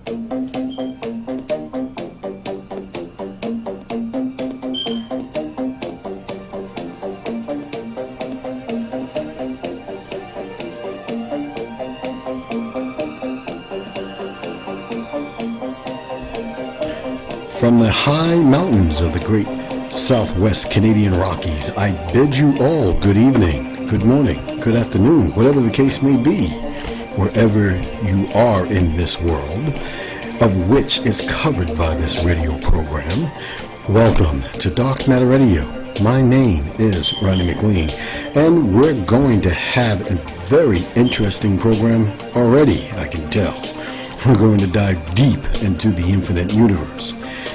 From the high mountains of the great Southwest Canadian Rockies, I bid you all good evening, good morning, good afternoon, whatever the case may be, wherever you are in this world, of which is covered by this radio program. Welcome to Dark Matter Radio. My name is Ronnie McLean, and we're going to have a very interesting program already, I can tell. We're going to dive deep into the infinite universe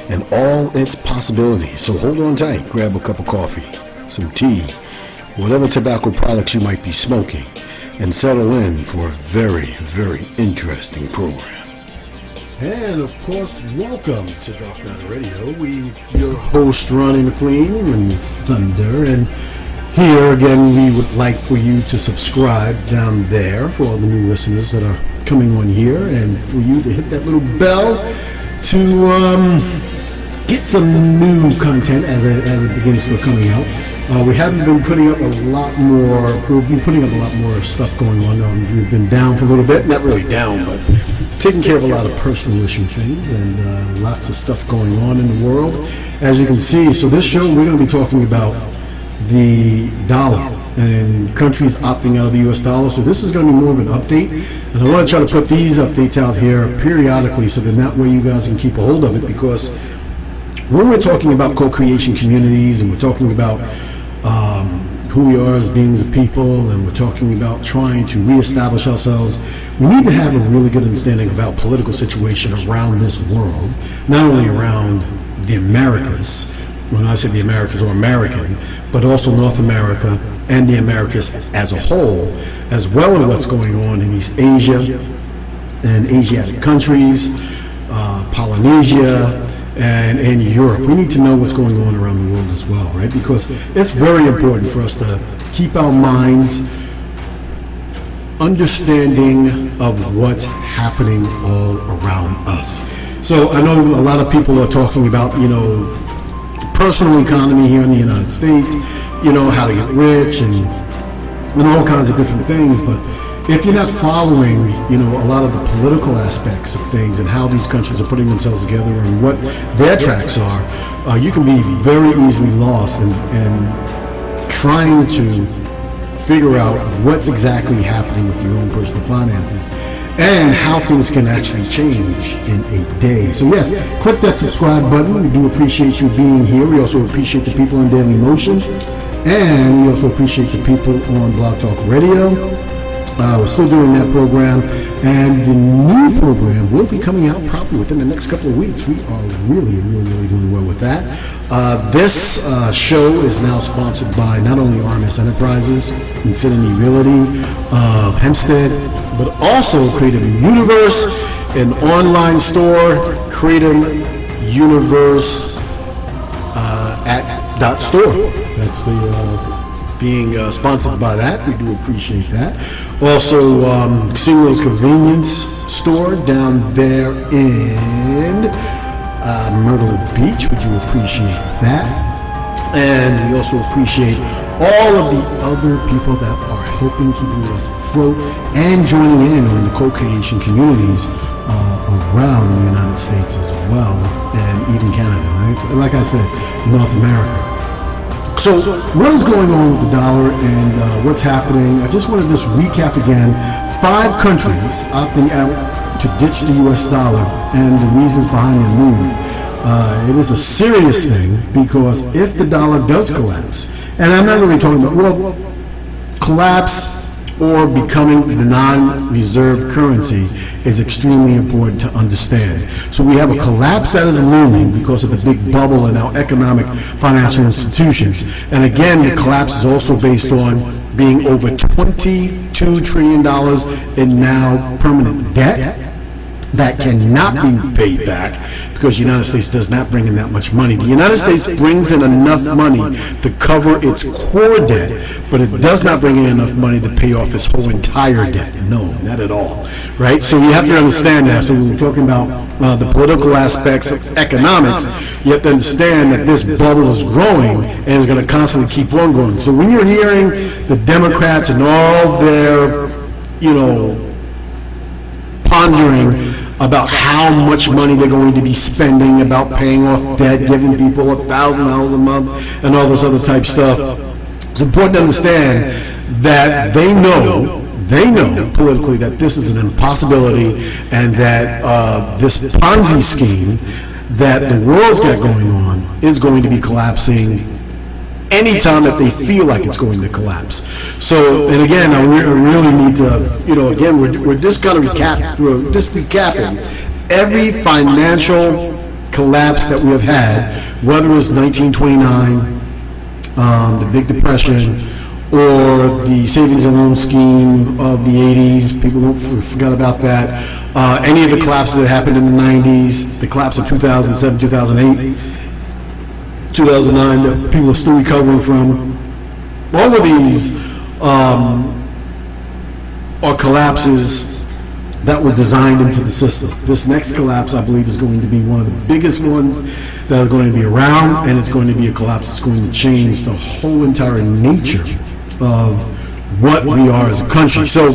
and all its possibilities. So hold on tight, grab a cup of coffee, some tea, whatever tobacco products you might be smoking, and settle in for a very, very interesting program. And of course, welcome to Dark Matter Radio. Your host, Ronnie McLean, and Thunder, and here again, we would like for you to subscribe down there for all the new listeners that are coming on here, and for you to hit that little bell to get some new content as it begins to coming out. We haven't been putting up a lot more. We'll be putting up a lot more stuff going on. We've been down for a little bit, not really down, but taking care of a lot of personal issue things and lots of stuff going on in the world, as you can see. So this show, we're going to be talking about the dollar and countries opting out of the U.S. dollar. So this is going to be more of an update, and I want to try to put these updates out here periodically so that way you guys can keep a hold of it, because when we're talking about co-creation communities and we're talking about who we are as beings of people, and we're talking about trying to reestablish ourselves, we need to have a really good understanding of our political situation around this world, not only around the Americas, when I say the Americas or American, but also North America and the Americas as a whole, as well as what's going on in East Asia and Asiatic countries, Polynesia, and in Europe. We need to know what's going on around the world as well, right? Because it's very important for us to keep our minds understanding of what's happening all around us. So I know a lot of people are talking about, the personal economy here in the United States, how to get rich and all kinds of different things, but if you're not following, a lot of the political aspects of things and how these countries are putting themselves together and what their tracks are, you can be very easily lost in trying to figure out what's exactly happening with your own personal finances and how things can actually change in a day. So yes, click that subscribe button. We do appreciate you being here. We also appreciate the people on Daily Motion, and we also appreciate the people on Blog Talk Radio. We're still doing that program, and the new program will be coming out probably within the next couple of weeks. We are really, really, really doing well with that. This show is now sponsored by not only RMS Enterprises, Infinity Realty of Hempstead, but also Creative Universe, an online store, Creative Universe at .store. That's the being sponsored by that. We do appreciate that. Also, Casino's Convenience Store down there in Myrtle Beach. Would you appreciate that? And we also appreciate all of the other people that are helping keeping us afloat and joining in on the co-creation communities around the United States as well, and even Canada, right? Like I said, North America. So what is going on with the dollar and what's happening? I just want to recap again. 5 countries opting out to ditch the U.S. dollar and the reasons behind their move. It is a serious thing, because if the dollar does collapse, and I'm not really talking about, collapse or becoming the non-reserve currency is extremely important to understand. So we have a collapse that is looming because of the big bubble in our economic financial institutions. And again, the collapse is also based on being over $22 trillion in now permanent debt. that cannot be paid back because the United States does not bring in that much money. The United States brings in enough money to cover its core debt, but it does not bring in enough money to pay off its whole entire debt. No, not at all, right? So you have to understand that. So when we're talking about the political aspects of economics, you have to understand that this bubble is growing and is going to constantly keep on growing. So when you're hearing the Democrats and all their, pondering about how much money they're going to be spending, about paying off debt, giving people $1,000 a month, and all this other type stuff. It's important to understand that they know politically that this is an impossibility, and that this Ponzi scheme that the world's got going on is going to be collapsing anytime that they feel like it's going to collapse. So, and again, I really need to, again, we're just kind of recapping every financial collapse that we have had, whether it's 1929, the Big Depression, or the savings and loan scheme of the 80s. People forgot about that. Any of the collapses that happened in the 90s, the collapse of 2007, 2008, 2009 that people are still recovering from. All of these are collapses that were designed into the system. This next collapse, I believe, is going to be one of the biggest ones that are going to be around, and it's going to be a collapse that's going to change the whole entire nature of what we are as a country. So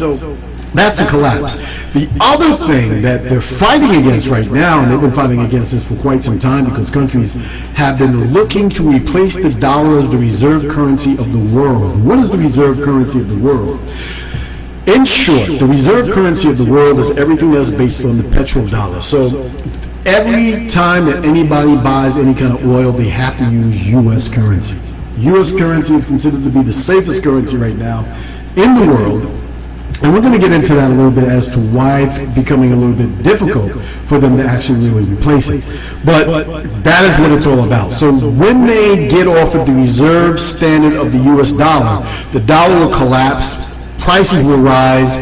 that's a collapse. The other thing that they're fighting against right now, and they've been fighting against this for quite some time because countries have been looking to replace the dollar as the reserve currency of the world. What is the reserve currency of the world? In short, the reserve currency of the world is everything that's based on the petrodollar. So every time that anybody buys any kind of oil, they have to use U.S. currency. U.S. currency is considered to be the safest currency right now in the world. And we're going to get into that a little bit as to why it's becoming a little bit difficult for them to actually really replace it. But that is what it's all about. So when they get off of the reserve standard of the U.S. dollar, the dollar will collapse, prices will rise,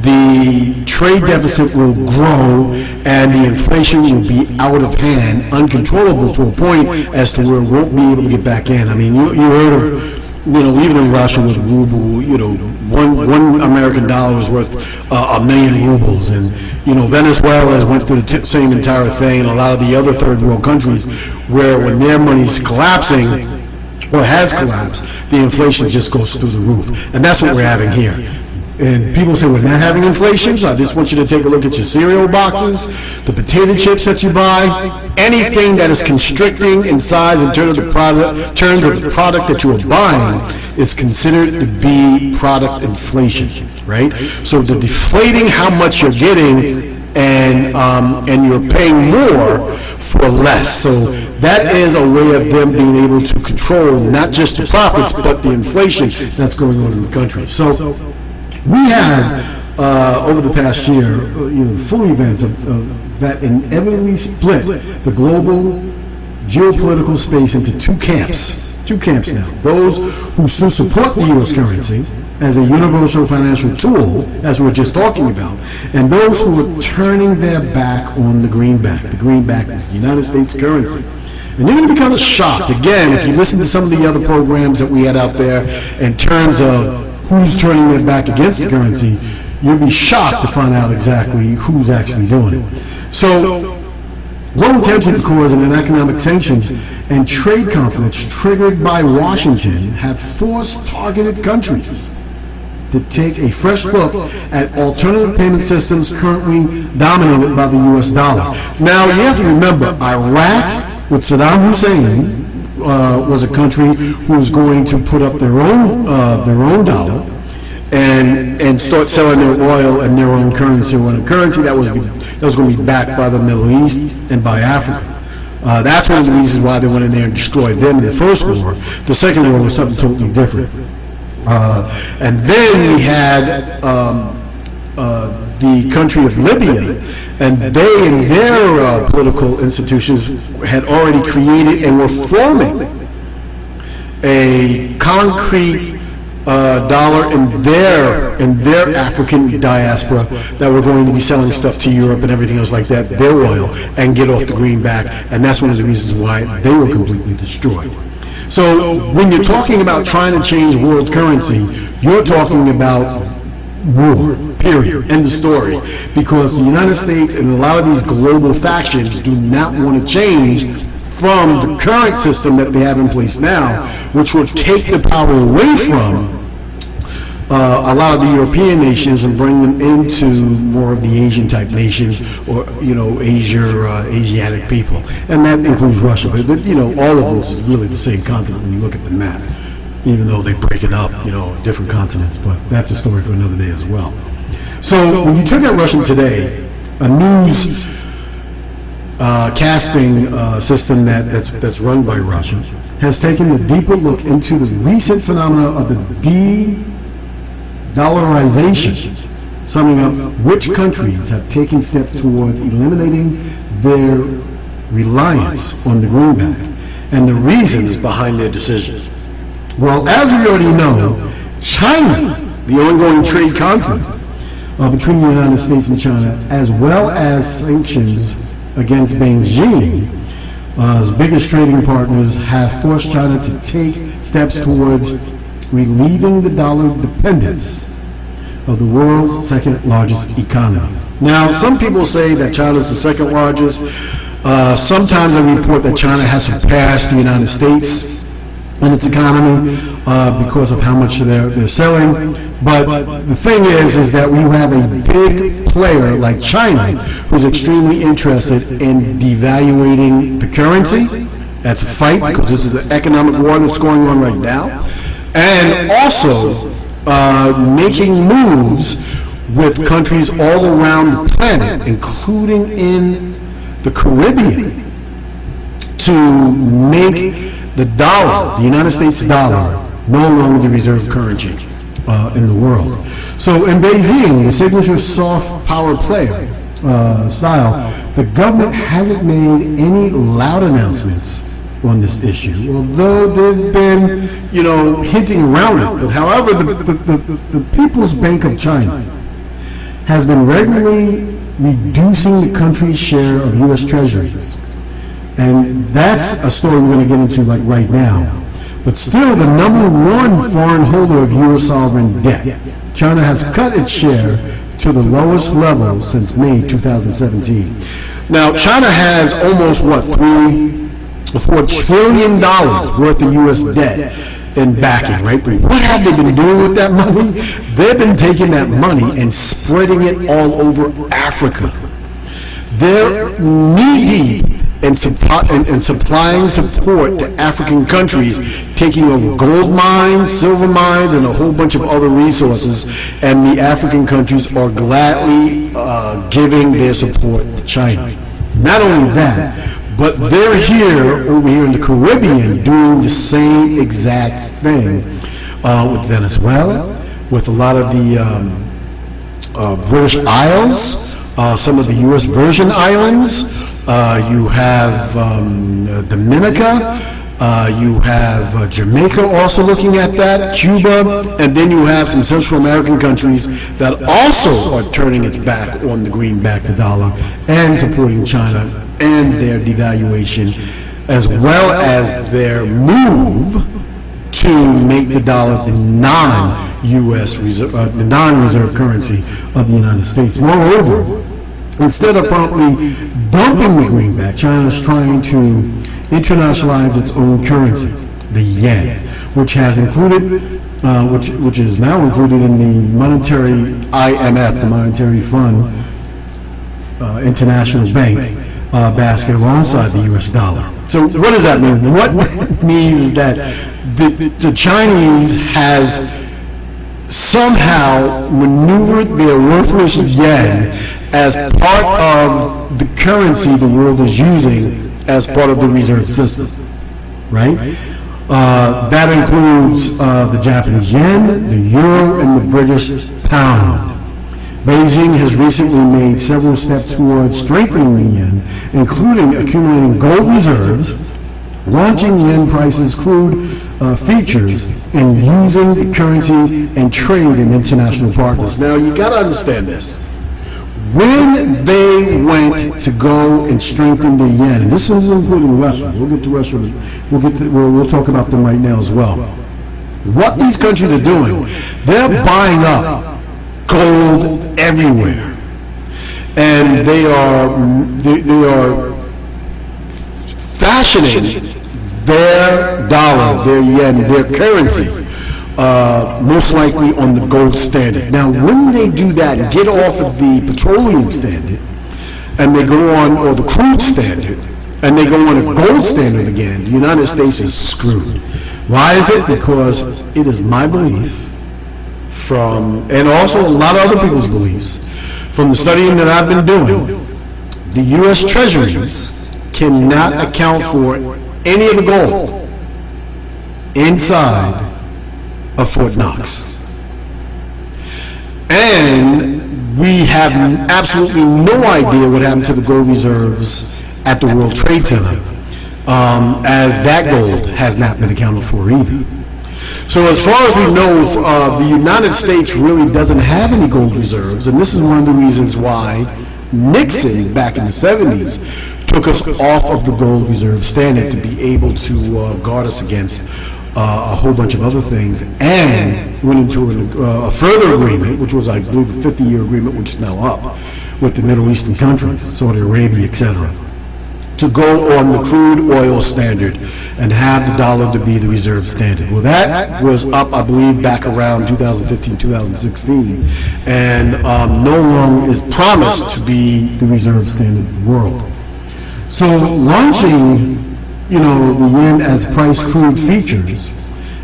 the trade deficit will grow, and the inflation will be out of hand, uncontrollable to a point as to where it won't be able to get back in. I mean, you heard of, even in Russia with ruble, one American dollar is worth a million rubles, and Venezuela has went through the same entire thing, and a lot of the other third world countries where when their money's collapsing or has collapsed, the inflation just goes through the roof, and that's what we're having here. And people say we're not having inflation, so I just want you to take a look at your cereal boxes, the potato chips that you buy, anything that is constricting in size in terms of the product that you are buying is considered to be product inflation, right? So the deflating how much you're getting and you're paying more for less. So that is a way of them being able to control not just the profits, but the inflation that's going on in the country. So we have, over the past year, full events that inevitably split the global geopolitical space into two camps. Two camps now. Those who still support the U.S. currency as a universal financial tool, as we were just talking about, and those who are turning their back on the greenback. The greenback is the United States currency. And you're going to be kind of shocked, again, if you listen to some of the other programs that we had out there in terms of who's turning their back against the currency, you'll be shocked to find out exactly who's actually doing it. So, global tensions causing and economic sanctions and trade conflicts triggered by Washington have forced targeted countries to take a fresh look at alternative payment systems currently dominated by the U.S. dollar. Now, you have to remember, Iraq, with Saddam Hussein, was a country who was going to put up their own dollar and start selling their oil and their own currency, or a currency that was going to be backed by the Middle East and by Africa. That's one of the reasons why they went in there and destroyed them in the first war. The second war was something totally different. And then we had the country of Libya, and they and their political institutions had already created and were forming a concrete dollar in their African diaspora that were going to be selling stuff to Europe and everything else like that, their oil, and get off the greenback, and that's one of the reasons why they were completely destroyed. So when you're talking about trying to change world currency, you're talking about war, period, end of story, because the United States and a lot of these global factions do not want to change from the current system that they have in place now, which will take the power away from a lot of the European nations and bring them into more of the Asian type nations, or Asiatic people, and that includes Russia. But all of those is really the same continent when you look at the map, even though they break it up, different continents. But that's a story for another day as well. So when you took at Russia Today, a news casting system that's run by Russia has taken a deeper look into the recent phenomena of the de-dollarization, summing up which countries have taken steps towards eliminating their reliance on the greenback and the reasons behind their decision. Well, as we already know, China, the ongoing trade conflict between the United States and China, as well as sanctions against Beijing, as biggest trading partners, have forced China to take steps towards relieving the dollar dependence of the world's second largest economy. Now, some people say that China is the second largest. Sometimes they report that China has surpassed the United States in its economy because of how much they're selling. But the thing is that we have a big player like China who's extremely interested in devaluating the currency. That's a fight because this is the economic war that's going on right now. And also making moves with countries all around the planet, including in the Caribbean, to make the dollar, the United States dollar, no longer the reserve currency in the world. So in Beijing, the signature soft power player style, the government hasn't made any loud announcements on this issue, although they've been, hinting around it. But however, the People's Bank of China has been regularly reducing the country's share of U.S. treasuries. And that's a story we're going to get into right now. But still, the number one foreign holder of U.S. sovereign debt, China has cut its share to the lowest level since May 2017. Now, China has almost, $4 trillion worth of U.S. debt in backing, right? But what have they been doing with that money? They've been taking that money and spreading it all over Africa. They're knee-deep and supplying support to African countries, taking over gold mines, silver mines, and a whole bunch of other resources, and the African countries are gladly giving their support to China. Not only that, but they're over here in the Caribbean, doing the same exact thing with Venezuela, with a lot of the British Isles, some of the U.S. Virgin Islands. You have Dominica, you have Jamaica also looking at that, Cuba, and then you have some Central American countries that also are turning its back on the greenback, the dollar, and supporting China and their devaluation, as well as their move to make the dollar the non-U.S. the non-reserve currency of the United States. Moreover, instead of promptly dumping the greenback, China is trying to internationalize its own currency, the yen, which has included, which is now included in the monetary IMF, the Monetary Fund International Bank basket alongside the U.S. dollar. So what does that mean? What it means is that the Chinese has somehow maneuvered their worthless yen as part of the currency the world is using as part of the reserve system, right? That includes the Japanese yen, the euro, and the British pound. Beijing has recently made several steps towards strengthening the yen, including accumulating gold reserves, launching yen prices, crude features, and using the currency and trade in international partners. Now, you got to understand this. When they went to go and strengthen the yen, and this is including Russia, we'll get to Russia, we'll talk about them right now as well. What these countries are doing, they're buying up gold everywhere, and they are fashioning their dollar, their yen, their currency, most likely on the gold standard. Now, when they do that and get off of the petroleum standard, and they go on, or the crude standard, and they go on a gold standard again, the United States is screwed. Why is it? Because it is my belief, and also a lot of other people's beliefs, from the studying that I've been doing, the U.S. Treasuries cannot account for any of the gold inside of Fort Knox. And we have absolutely no idea what happened to the gold reserves at the World Trade Center, as that gold has not been accounted for either. So as far as we know, the United States really doesn't have any gold reserves, and this is one of the reasons why Nixon, back in the 70s, took us off of the gold reserve standard to be able to guard us against a whole bunch of other things, and went into a further agreement, which was, I believe, a 50-year agreement, which is now up, with the Middle Eastern countries, Saudi Arabia, etc., to go on the crude oil standard and have the dollar to be the reserve standard. Well, that was up, I believe, back around 2015, 2016, and no longer is promised to be the reserve standard of the world. So launching, the yen as price crude features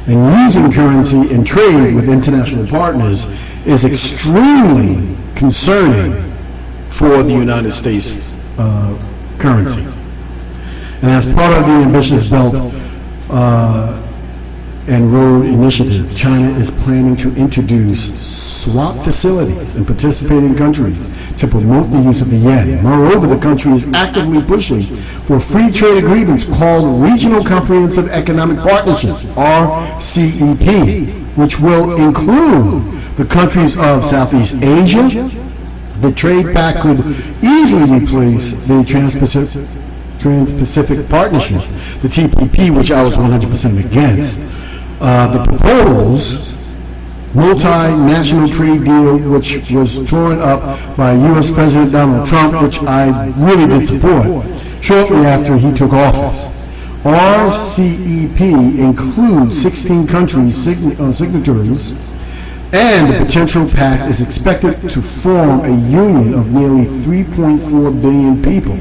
and using currency in trade with international partners is extremely concerning for the United States currency. And as part of the ambitious Belt and Road Initiative, China is planning to introduce swap facilities in participating countries to promote the use of the yen. Moreover, the country is actively pushing for free trade agreements called Regional Comprehensive Economic Partnership, RCEP, which will include the countries of Southeast Asia. The trade pact could easily replace the Trans-Pacific Partnership, the TPP, which I was 100% against. The proposed multinational trade deal, which was torn up by U.S. President Donald Trump, which I really did support, shortly after he took office. RCEP includes 16 countries signatories, and the potential pact is expected to form a union of nearly 3.4 billion people,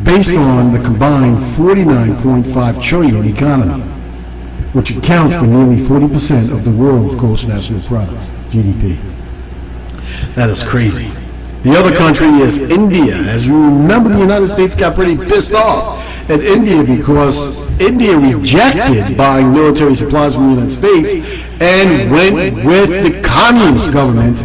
based on the combined 49.5 trillion economy, which accounts for nearly 40% of the world's gross national product, GDP. That is crazy. The other country is India. As you remember, the United States got pretty pissed off at India because India rejected buying military supplies from the United States and went with the communist government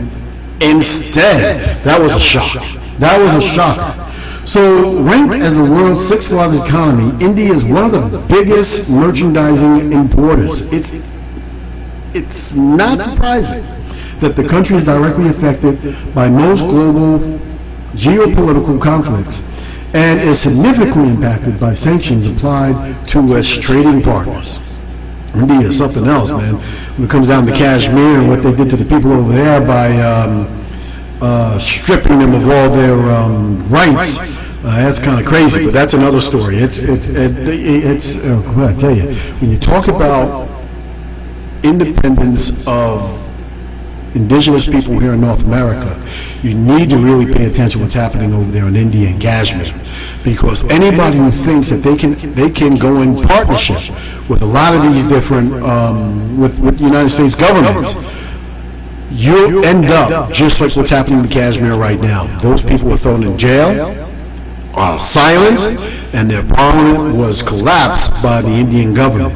instead. That was a shock. That was a shocker. So, ranked as the world's sixth largest economy, India is one of the biggest merchandising importers. It's not surprising that the country is directly affected by most global geopolitical conflicts and is significantly impacted by sanctions applied to its trading partners. India is something else, man. When it comes down to Kashmir and what they did to the people over there by stripping them of all their rights, that's kind of crazy, but that's another story. I tell you, when you talk about independence of indigenous people here in North America, you need to really pay attention to what's happening over there in India and Kashmir, because anybody who thinks that they can go in partnership with a lot of these different with the United States governments, you'll end up just like what's happening in Kashmir right now. Those people were thrown in jail, silenced, and their parliament was collapsed by the Indian government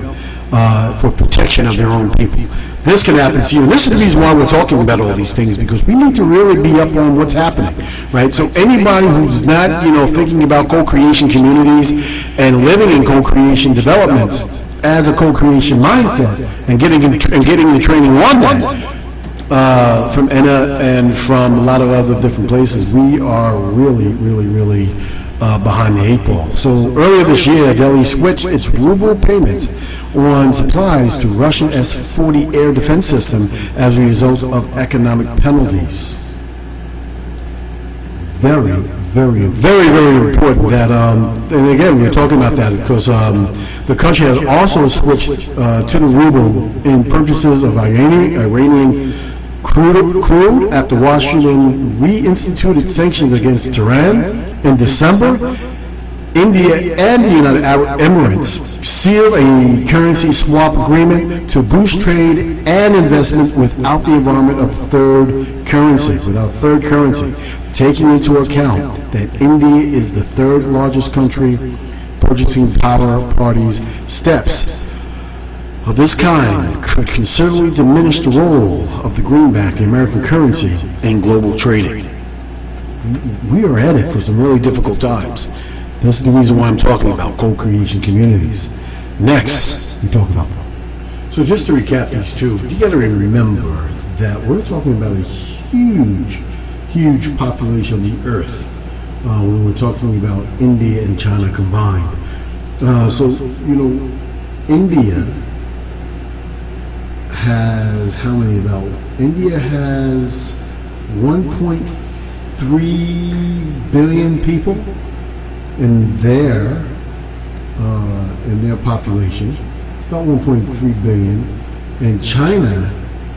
for protection of their own people. This can happen to you. This is the reason why we're talking about all these things, because we need to really be up on what's happening, right? So anybody who's not, thinking about co-creation communities and living in co-creation developments, as a co-creation mindset and getting the training on that from ENA and from a lot of other different places, we are really behind the 8 ball. So earlier this year, Delhi switched its ruble payments on supplies to Russian S-40 air defense system as a result of economic penalties. Very important that, and again, we're talking about that because the country has also switched to the ruble in purchases of Iranian crude after Washington reinstituted sanctions against Tehran in December. India and the United Arab Emirates sealed a currency swap agreement to boost trade and investment without the involvement of third currency, taking into account that India is the third largest country purchasing power parties. Steps of this kind could considerably diminish the role of the greenback, the American currency, in global trading. We are headed for some really difficult times. This is the reason why I'm talking about co-creation communities. Next, we talk about. So just to recap these two, you got to remember that we're talking about a huge population of the earth when we're talking about India and China combined. India has how many about? India has 1.3 billion people in their population. It's about 1.3 billion, and China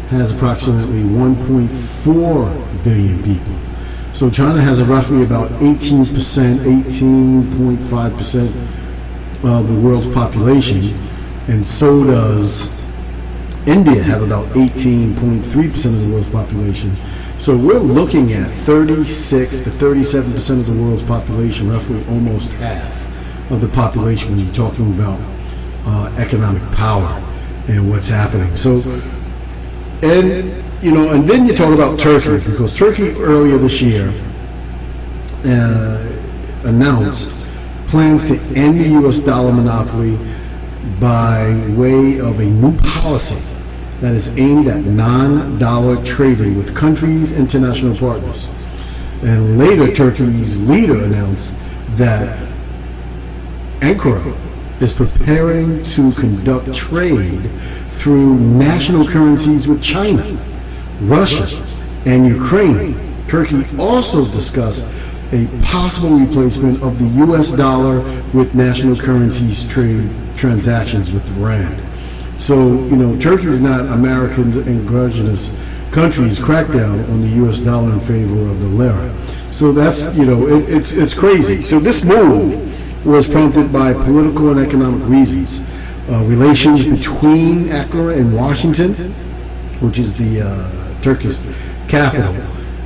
has approximately 1.4 billion people. So China has roughly about 18.5% of the world's population, and so does India have about 18.3% of the world's population. So we're looking at 36 to 37% of the world's population, roughly almost half of the population when you're talking about economic power and what's happening. So, and then you talk about Turkey, because Turkey earlier this year announced plans to end the U.S. dollar monopoly by way of a new policy that is aimed at non-dollar trading with countries' international partners. And later, Turkey's leader announced that Ankara is preparing to conduct trade through national currencies with China, Russia, and Ukraine. Turkey also discussed a possible replacement of the U.S. dollar with national currencies trade transactions with Iran. So, Turkey is not American indigenous countries' crackdown on the U.S. dollar in favor of the lira. So that's, it's crazy. So this move was prompted by political and economic reasons. Relations between Ankara and Washington, which is the Turkish capital,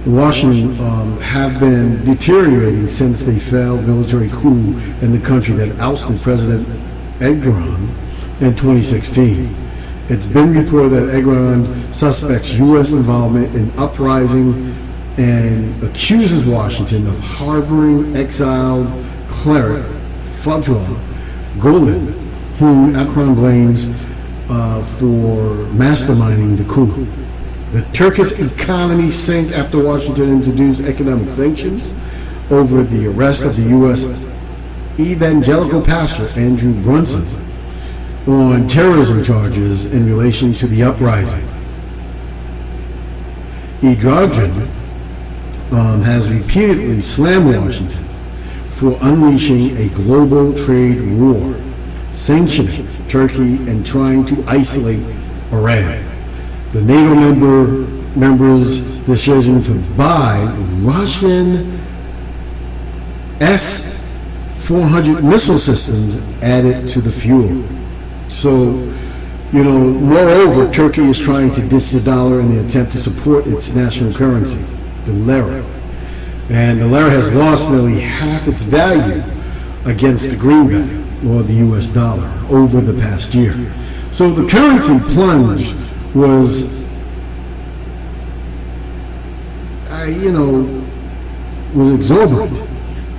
Washington have been deteriorating since the failed military coup in the country that ousted President Erdogan in 2016. It's been reported that Erdogan suspects U.S. involvement in uprising and accuses Washington of harboring exiled cleric Fethullah Gulen, whom Erdogan blames for masterminding the coup. The Turkish economy sank after Washington introduced economic sanctions over the arrest of the U.S. evangelical pastor Andrew Brunson on terrorism charges in relation to the uprising. Erdogan has repeatedly slammed Washington for unleashing a global trade war, sanctioning Turkey, and trying to isolate Iran. The NATO members' decision to buy Russian S-400 missile systems added to the fuel. So, moreover, Turkey is trying to ditch the dollar in the attempt to support its national currency, the lira. And the lira has lost nearly half its value against the greenback, or the U.S. dollar, over the past year. So the currency plunge was exorbitant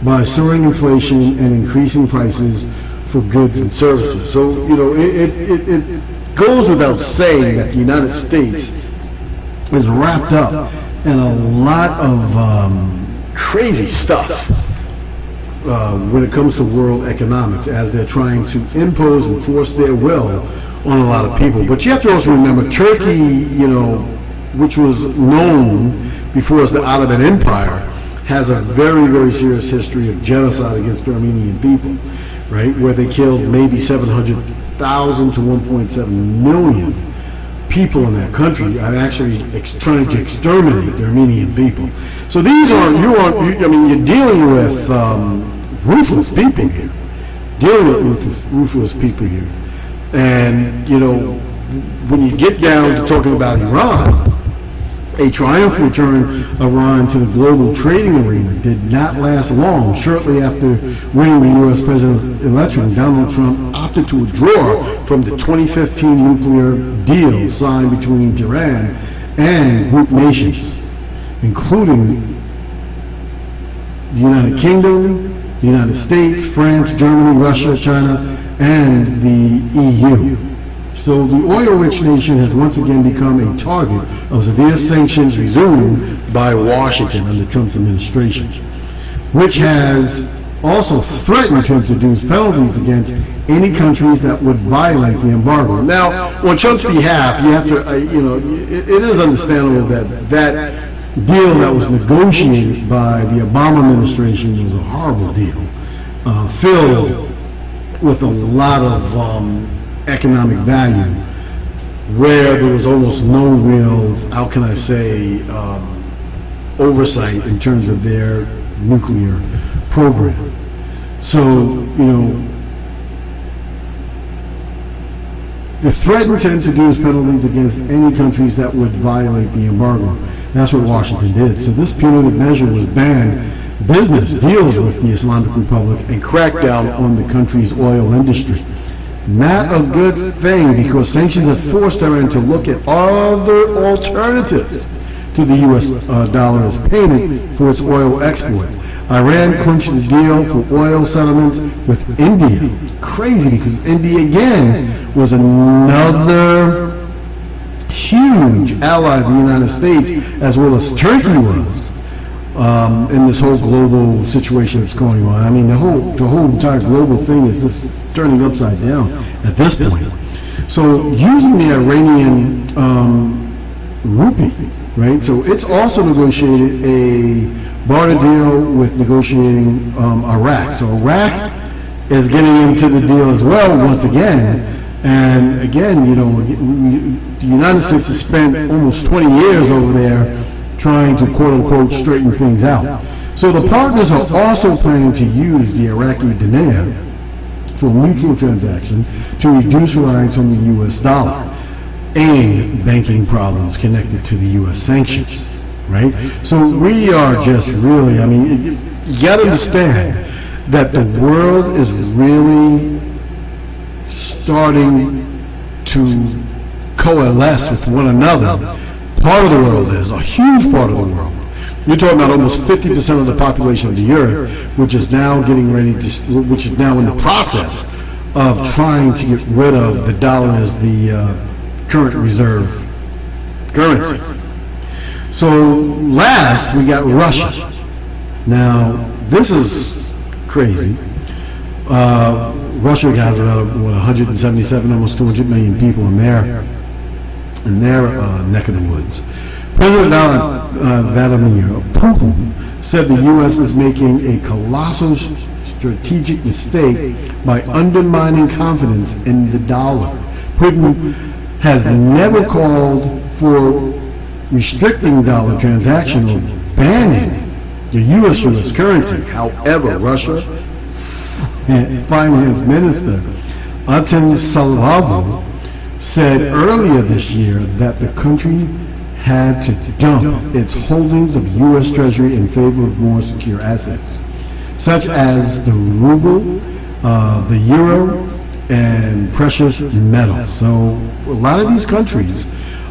by soaring inflation and increasing prices for goods and services. So, it goes without saying that the United States is wrapped up in a lot of crazy stuff when it comes to world economics, as they're trying to impose and force their will on a lot of people. But you have to also remember Turkey, which was known before as the Ottoman Empire, has a very, very serious history of genocide against the Armenian people, right? Where they killed maybe 700,000 to 1.7 million people in that country, are actually trying to exterminate the Armenian people. So these you're dealing with ruthless people here. Ruthless people here. And, when you get down to talking about Iran, a triumphant return of Iran to the global trading arena did not last long. Shortly after winning the U.S. presidential election, Donald Trump opted to withdraw from the 2015 nuclear deal signed between Tehran and group nations, including the United Kingdom, the United States, France, Germany, Russia, China, and the EU. So the oil-rich nation has once again become a target of severe sanctions resumed by Washington under Trump's administration, which has also threatened to introduce penalties against any countries that would violate the embargo. Now, on Trump's behalf, you have to, it is understandable that deal that was negotiated by the Obama administration was a horrible deal, filled with a lot of economic value, where there was almost no real, how can I say, oversight in terms of their nuclear program. So, the threatened to introduce penalties against any countries that would violate the embargo. That's what Washington did. So this punitive measure was banned business deals with the Islamic Republic and cracked down on the country's oil industry. Not a good thing, because sanctions have forced Iran to look at other alternatives to the U.S. dollar as payment for its oil exports. Iran clinched the deal for oil settlements with India. Crazy, because India again was another huge ally of the United States, as well as Turkey was, in this whole global situation that's going on. I mean, the whole entire global thing is just turning upside down at this point. So using the Iranian rupee, right? So it's also negotiated a barter deal with negotiating Iraq. So Iraq is getting into the deal as well once again. And again, the United States has spent almost 20 years over there trying to quote-unquote straighten things out. So the partners are also planning to use the Iraqi dinar for a mutual transaction to reduce reliance on the U.S. dollar and banking problems connected to the U.S. sanctions, right? So we are just really, you got to understand that the world is really starting to coalesce with one another. Part of the world is, a huge part of the world. You're talking about almost 50% of the population of the earth, which is now which is now in the process of trying to get rid of the dollar as the current reserve currency. So last, we got Russia. Now, this is crazy. Russia has about 177, almost 200 million people in their neck of the woods. President Vladimir Putin said the U.S. is making a colossal strategic mistake by undermining confidence in the dollar. Putin has never called for restricting dollar transactions or banning the U.S. currency. However, Russia Finance Minister Aten Salavo said earlier this year that the country had to dump its holdings of U.S. Treasury in favor of more secure assets, such as the ruble, the euro, and precious metals. So a lot of these countries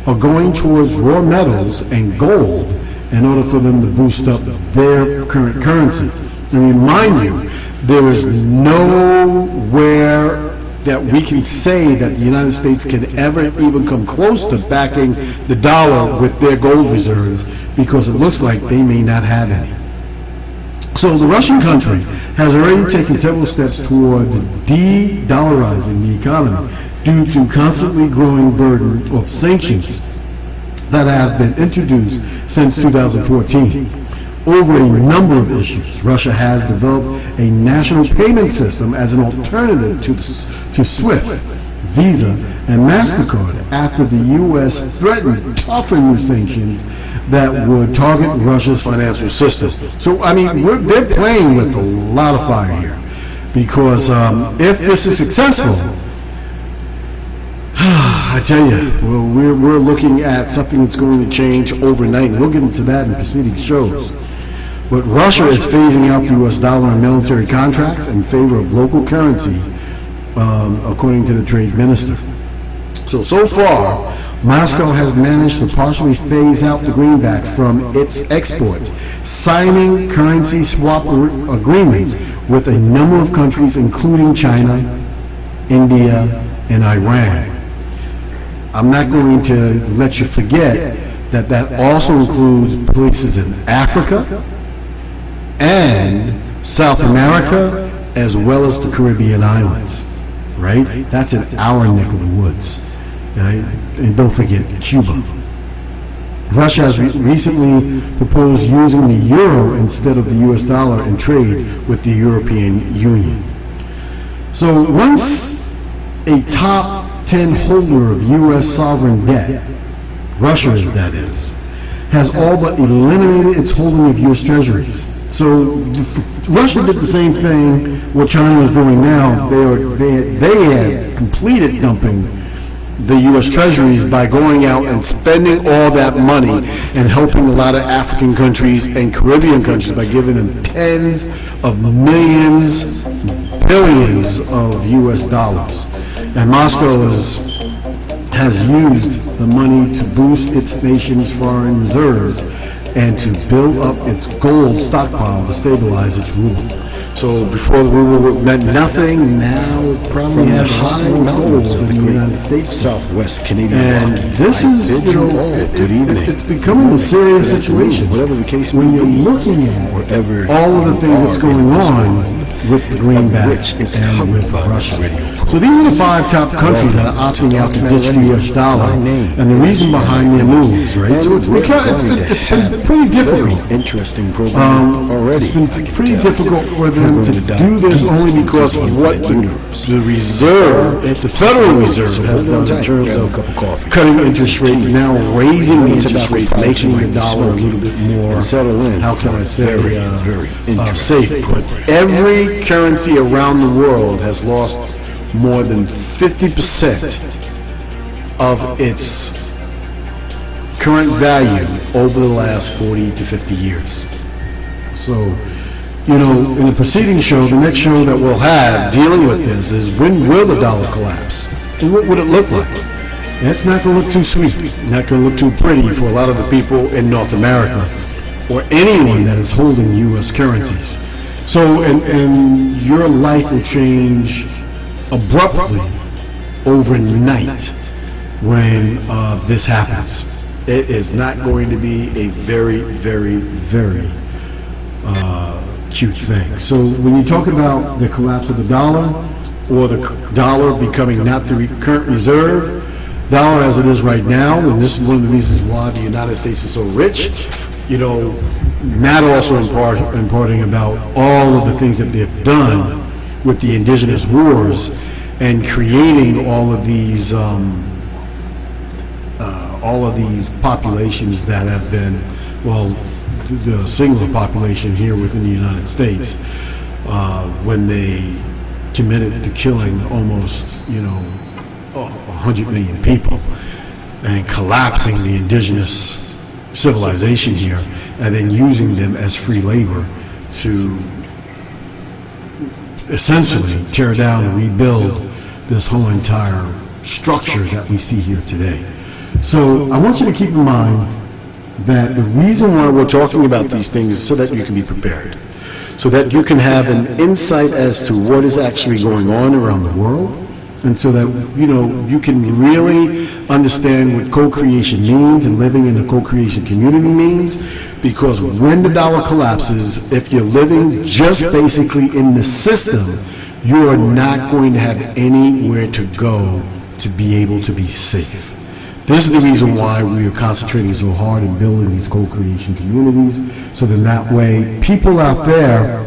are going towards raw metals and gold in order for them to boost up their current currency. And remind you, there is nowhere that we can say that the United States can ever even come close to backing the dollar with their gold reserves, because it looks like they may not have any. So the Russian country has already taken several steps towards de-dollarizing the economy due to constantly growing burden of sanctions that have been introduced since 2014. Over a number of issues, Russia has developed a national payment system as an alternative to SWIFT, Visa, and MasterCard after the U.S. threatened tougher new sanctions that would target Russia's financial system. So, I mean, they're playing with a lot of fire here, because if this is successful, I tell you, we're looking at something that's going to change overnight, and we'll get into that in preceding shows. But Russia is phasing out the U.S. dollar in military contracts in favor of local currency, according to the trade minister. So far, Moscow has managed to partially phase out the greenback from its exports, signing currency swap agreements with a number of countries, including China, India, and Iran. I'm not going to let you forget that also includes places in Africa and South America, as well as the Caribbean islands, right? That's in our neck of the woods, right? And don't forget Cuba. Russia has recently proposed using the euro instead of the US dollar in trade with the European Union. So once a top 10 holder of U.S. sovereign debt, Russia that is, has all but eliminated its holding of U.S. treasuries. So Russia did the same thing what China is doing now. They had completed dumping the U.S. treasuries by going out and spending all that money and helping a lot of African countries and Caribbean countries by giving them tens of millions, billions of U.S. dollars. And Moscow has used the money to boost its nation's foreign reserves and to build up its gold stockpile to stabilize its rule. So before the rule meant nothing, now probably has high gold in the United States, Southwest Canadian and Rockies. this is, Good evening. it's becoming a serious situation. Whatever the case When may you're be, looking at wherever all of the things that's going on with the greenback which is and covered with by Russia. this radio So these are the 5 top countries that are opting out to ditch the U.S. dollar, and the reason behind their moves, right? So it's been pretty difficult. Very interesting program already. It's been pretty difficult for them to do this only because of what the Reserve, the Federal Reserve, has done in terms of cutting interest rates, now raising the interest rates, making the dollar a little bit more, how can I say, safe. But every currency around the world has lost more than 50% of its current value over the last 40 to 50 years. So, you know, in the preceding show, the next show that we'll have dealing with this is when will the dollar collapse? And what would it look like? And it's not going to look too sweet, not going to look too pretty for a lot of the people in North America or anyone that is holding U.S. currencies. So, and your life will change abruptly overnight when this happens. It is not going to be a very, very, very cute thing. So when you talk about the collapse of the dollar, or the dollar becoming not the current reserve dollar as it is right now, and this is one of the reasons why the United States is so rich, you know, not also imparting about all of the things that they've done with the indigenous wars and creating all of these populations that have been, well, the singular population here within the United States, when they committed to killing almost, 100 million people and collapsing the indigenous civilization here, and then using them as free labor to essentially tear down and rebuild this whole entire structure that we see here today. So I want you to keep in mind that the reason why we're talking about these things is so that you can be prepared. so that you can have an insight as to what is actually going on around the world, and so that, you can really understand what co-creation means and living in a co-creation community means. Because when the dollar collapses, if you're living just basically in the system, you are not going to have anywhere to go to be able to be safe. This is the reason why we are concentrating so hard in building these co-creation communities, so that way people out there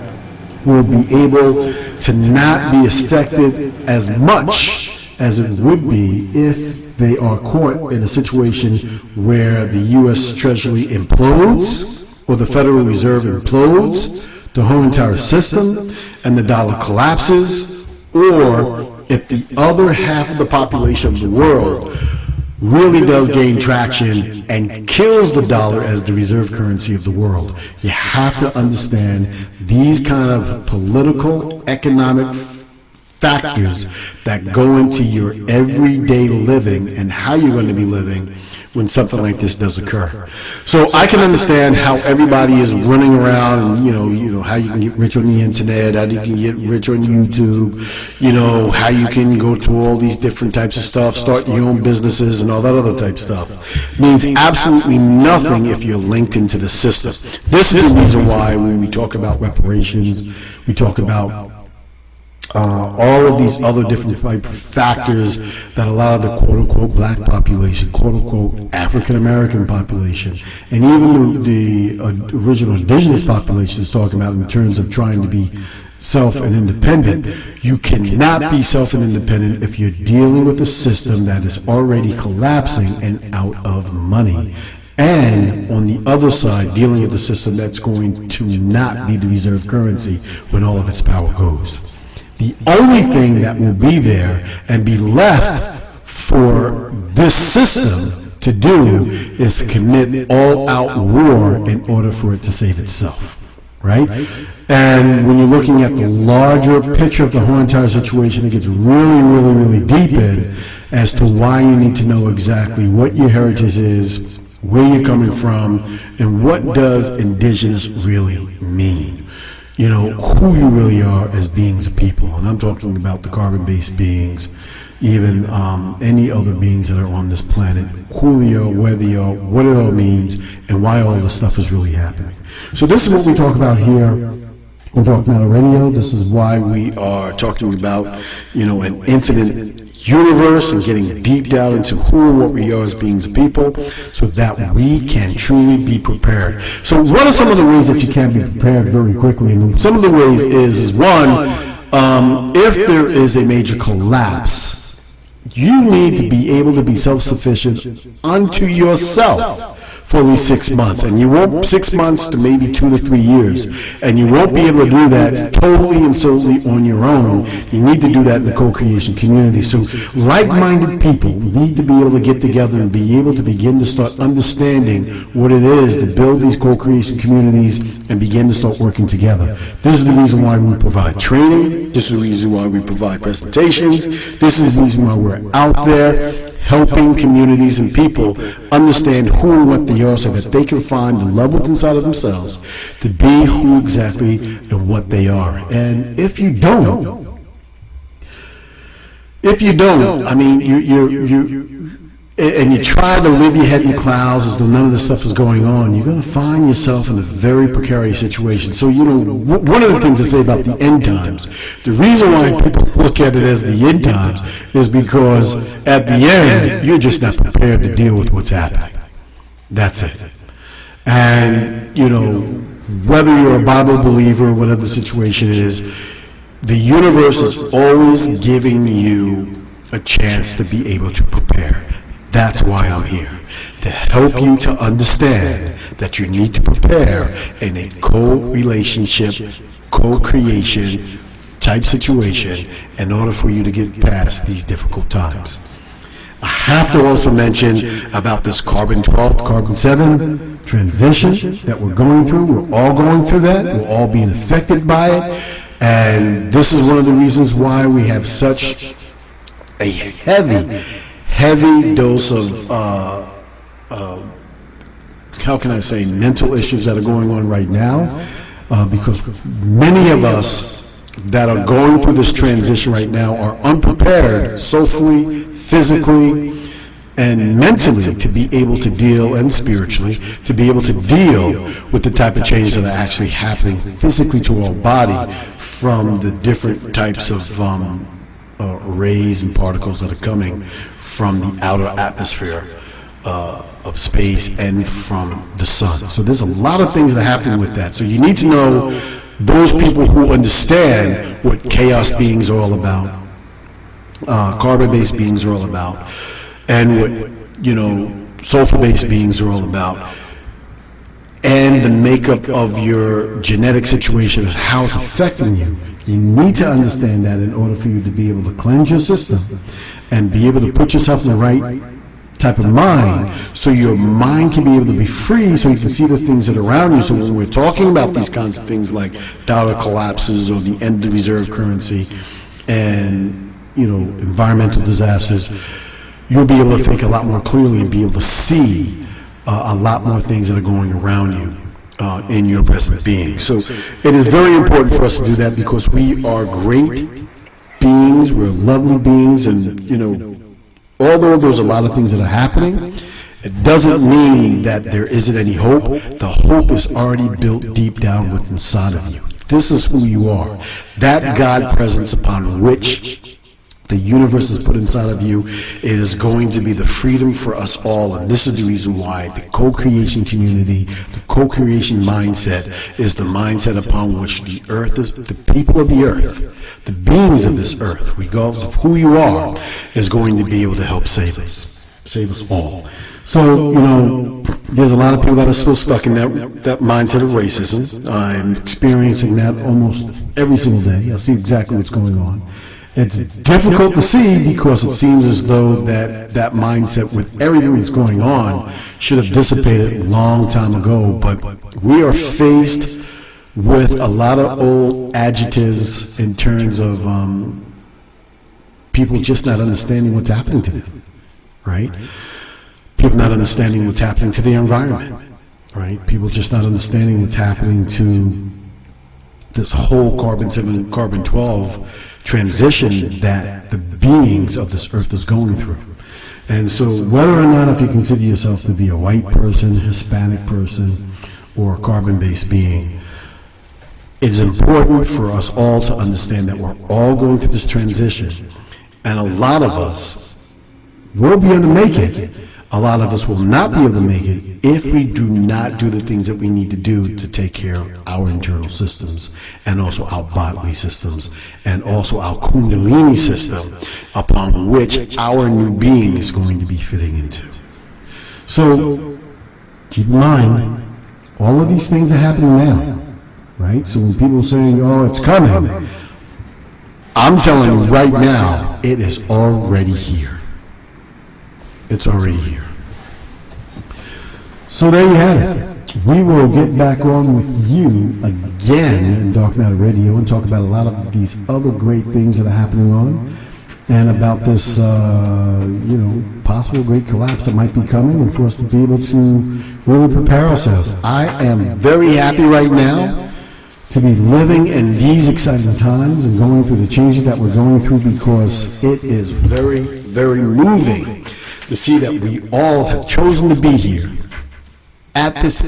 will be able to not be affected as much as it would be if they are caught in a situation where the U.S. Treasury implodes or the Federal Reserve implodes, the whole entire system, and the dollar collapses, or if the other half of the population of the world really does gain traction and kills the dollar as the reserve currency of the world. You have to understand these kind of political, economic factors that go into your everyday living and how you're going to be living when something like this does occur. So I can understand how everybody is running around, and how you can get rich on the internet, how you can get rich on YouTube, how you can go to all these different types of stuff, start your own businesses and all that other type of stuff. Means absolutely nothing if you're linked into the system. This is the reason why when we talk about reparations, we talk about all of these other different factors that a lot of the quote-unquote black population, quote-unquote African-American population, and even the original indigenous population is talking about in terms of trying to be self and independent. You cannot be self and independent if you're dealing with a system that is already collapsing and out of money. And on the other side, dealing with a system that's going to not be the reserve currency when all of its power goes. The only thing that will be there and be left for this system to do is to commit all-out war in order for it to save itself, right? And when you're looking at the larger picture of the whole entire situation, it gets really, really, really deep in as to why you need to know exactly what your heritage is, where you're coming from, and what does indigenous really mean. Who you really are as beings of people. And I'm talking about the carbon-based beings, even any other beings that are on this planet, who they are, where they are, what it all means, and why all this stuff is really happening. So this is what we talk about here on Dark Matter Radio. This is why we are talking about, an infinite universe and getting deep down into who and what we are as beings of people, so that we can truly be prepared. So what are some of the ways that you can be prepared very quickly? And some of the ways is one, if there is a major collapse, you need to be able to be self-sufficient unto yourself for at least 6 months, and you won't 6 months to maybe 2 to 3 years, and you won't be able to do that totally and solely on your own. You need to do that in the co-creation community. So like-minded people need to be able to get together and be able to begin to start understanding what it is to build these co-creation communities and begin to start working together. This is the reason why we provide training. This is the reason why we provide presentations. This is the reason why we're out there helping communities and people understand who and what they are, so that they can find the love within inside of themselves to be who exactly and what they are. And if you don't, I mean, you try to live your head in the clouds as though none of this stuff is going on, you're going to find yourself in a very precarious situation. So, one of the things I say about the end times, the reason why people look at it as the end times is because at the end, you're just not prepared to deal with what's happening. That's it. And, whether you're a Bible believer or whatever the situation is, the universe is always giving you a chance to be able to prepare. That's why I'm here, to help you to understand that you need to prepare in a co-relationship, co-creation type situation in order for you to get past these difficult times. I have to also mention about this carbon 12, carbon 7 transition that we're going through. We're all going through that. We're all being affected by it. And this is one of the reasons why we have such a heavy dose of, how can I say, mental issues that are going on right now. because many of us that are going through this transition right now are unprepared socially, physically, and mentally to be able to deal, and spiritually, to be able to deal with the type of changes that are actually happening physically to our body from the different types of rays and particles that are coming from the outer atmosphere of space and from the sun. So there's a lot of things that are happening with that. So you need to know those people who understand what chaos beings are all about, carbon-based beings are all about, and what, sulfur-based beings are all about, and the makeup of your genetic situation and how it's affecting you. You need to understand that in order for you to be able to cleanse your system and be able to put yourself in the right type of mind, so your mind can be able to be free, so you can see the things that are around you. So when we're talking about these kinds of things like dollar collapses or the end of reserve currency and environmental disasters, you'll be able to think a lot more clearly and be able to see a lot more things that are going around you in your present being. So it is very important for us to do that, because we are great beings, we're lovely beings, and although there's a lot of things that are happening, it doesn't mean that there isn't any hope. The hope is already built deep down within inside of you. This is who you are. That God presence upon which the universe is put inside of you, it is going to be the freedom for us all. And this is the reason why the co-creation community, the co-creation mindset, is the mindset upon which the earth is, the people of the earth, the beings of this earth, regardless of who you are, is going to be able to help save us all. So, there's a lot of people that are still stuck in that mindset of racism. I'm experiencing that almost every single day. I see exactly what's going on. It's difficult to see, because it seems as though that mindset with everything that's going on should have dissipated a long time ago. But we are faced with a lot of old adjectives in terms of people just not understanding what's happening to them, right? People not understanding what's happening to the environment, right? People just not understanding what's happening to this whole carbon-7, carbon-12 transition that the beings of this earth is going through. And so whether or not, if you consider yourself to be a white person, Hispanic person, or a carbon-based being, it's important for us all to understand that we're all going through this transition. And a lot of us will be able to make it. A lot of us will not be able to make it if we do not do the things that we need to do to take care of our internal systems, and also our bodily systems, and also our kundalini system, upon which our new being is going to be fitting into. So keep in mind, all of these things are happening now, right? So when people are saying, oh, it's coming, I'm telling you right now, it is already here. It's already here. So there you have it. We will get back on with you again in Dark Matter Radio and talk about a lot of these other great things that are happening on, and about this, possible great collapse that might be coming, and for us to be able to really prepare ourselves. I am very happy right now to be living in these exciting times and going through the changes that we're going through, because it is very, very moving to see that we all have chosen to be here at this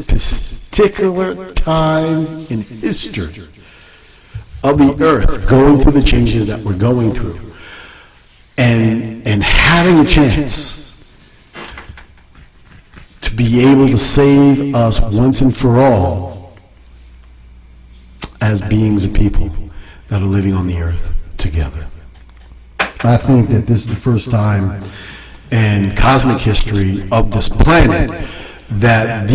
particular time in history of the earth, going through the changes that we're going through, and having a chance to be able to save us once and for all as beings of people that are living on the earth together. I think that this is the first time and cosmic history of this planet that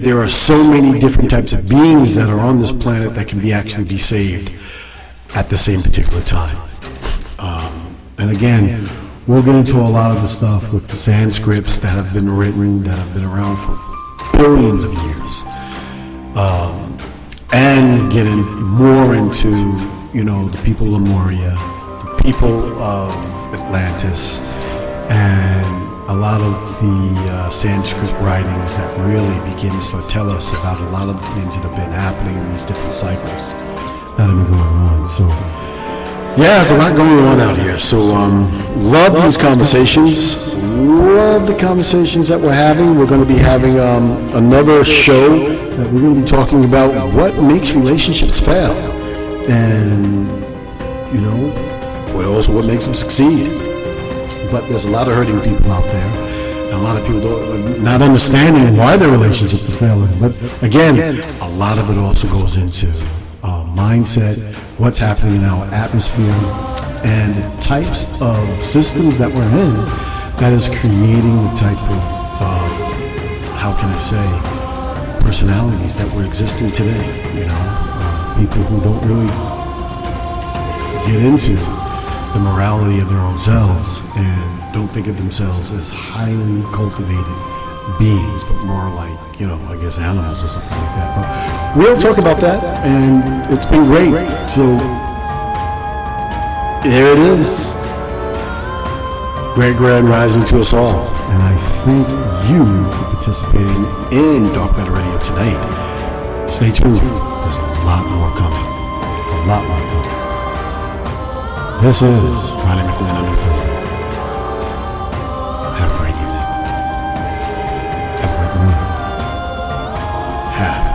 there are so many different types of beings that are on this planet that can actually be saved at the same particular time. And again, we'll get into a lot of the stuff with the Sanskrits that have been written, that have been around for billions of years, and getting more into the people of Lemuria, the people of Atlantis, and a lot of the Sanskrit writings that really begin to tell us about a lot of the things that have been happening in these different cycles that have been going on. So, yeah, there's a lot going on out here. So, love these conversations. Love the conversations that we're having. We're going to be having another show that we're going to be talking about what makes relationships fail, and what makes them succeed. But there's a lot of hurting people out there, and a lot of people not understanding why their relationships are failing. But again, a lot of it also goes into mindset, what's happening in our atmosphere, and the types of systems that we're in that is creating the type of, personalities that we're existing today. People who don't really get into the morality of their own selves and don't think of themselves as highly cultivated beings, but more like, animals or something like that. But we'll talk about that, and it's been great. So there it is. Great grand rising to us all. And I thank you for participating in Dark Matter Radio tonight. Stay tuned. There's a lot more coming. A lot more coming. This is Ronnie McLean on Newfoundland. Have a great evening. Have a great morning. Have